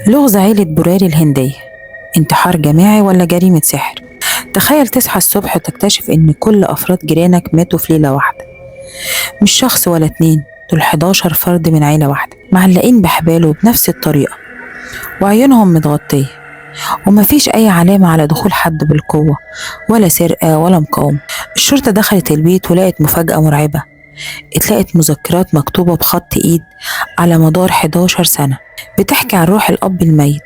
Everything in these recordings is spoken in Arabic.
لغز عيلة بوراري الهندية، انتحار جماعي ولا جريمة سحر؟ تخيل تصحى الصبح وتكتشف إن كل أفراد جيرانك ماتوا في ليلة واحدة، مش شخص ولا اتنين، دول 11 فرد من عيلة واحدة معلقين بحباله بنفس الطريقة وعيونهم متغطية، ومفيش أي علامة على دخول حد بالقوة ولا سرقة ولا مقاومة. الشرطة دخلت البيت ولقت مفاجأة مرعبة، اتلقت مذكرات مكتوبة بخط إيد على مدار 11 سنة بتحكي عن روح الأب الميت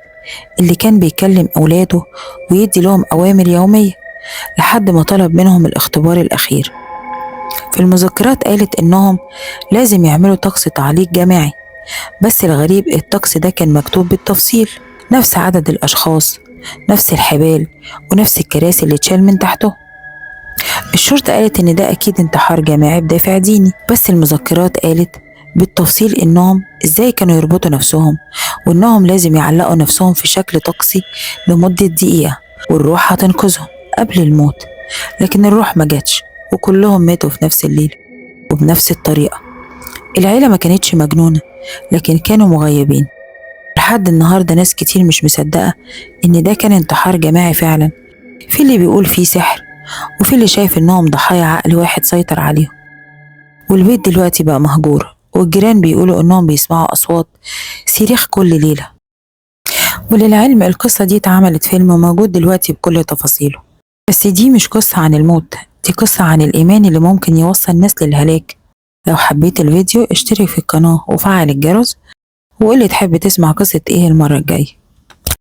اللي كان بيكلم أولاده ويدي لهم أوامر يومية لحد ما طلب منهم الاختبار الأخير. في المذكرات قالت إنهم لازم يعملوا طقس تعليق جماعي، بس الغريب الطقس ده كان مكتوب بالتفصيل، نفس عدد الأشخاص، نفس الحبال، ونفس الكراسي اللي اتشال من تحته. الشرطة قالت إن ده أكيد انتحار جماعي بدافع ديني، بس المذكرات قالت بالتفصيل إنهم إزاي كانوا يربطوا نفسهم، وإنهم لازم يعلقوا نفسهم في شكل طقسي لمدة دقيقة والروح هتنقذهم قبل الموت. لكن الروح ما جاتش وكلهم ماتوا في نفس الليل وبنفس الطريقة. العيلة ما كانتش مجنونة، لكن كانوا مغيبين. لحد النهاردة ناس كتير مش مصدقة إن ده كان انتحار جماعي فعلا، في اللي بيقول فيه سحر وفي اللي شايف إنهم ضحايا عقل واحد سيطر عليهم. والبيت دلوقتي بقى مهجور، والجيران بيقولوا إنهم بيسمعوا أصوات صريخ كل ليلة. وللعلم القصة دي اتعملت فيلم موجود دلوقتي بكل تفاصيله، بس دي مش قصة عن الموت، دي قصة عن الإيمان اللي ممكن يوصل الناس للهلاك. لو حبيت الفيديو اشترك في القناة وفعل الجرس، وقولي تحب تسمع قصة ايه المرة الجاية.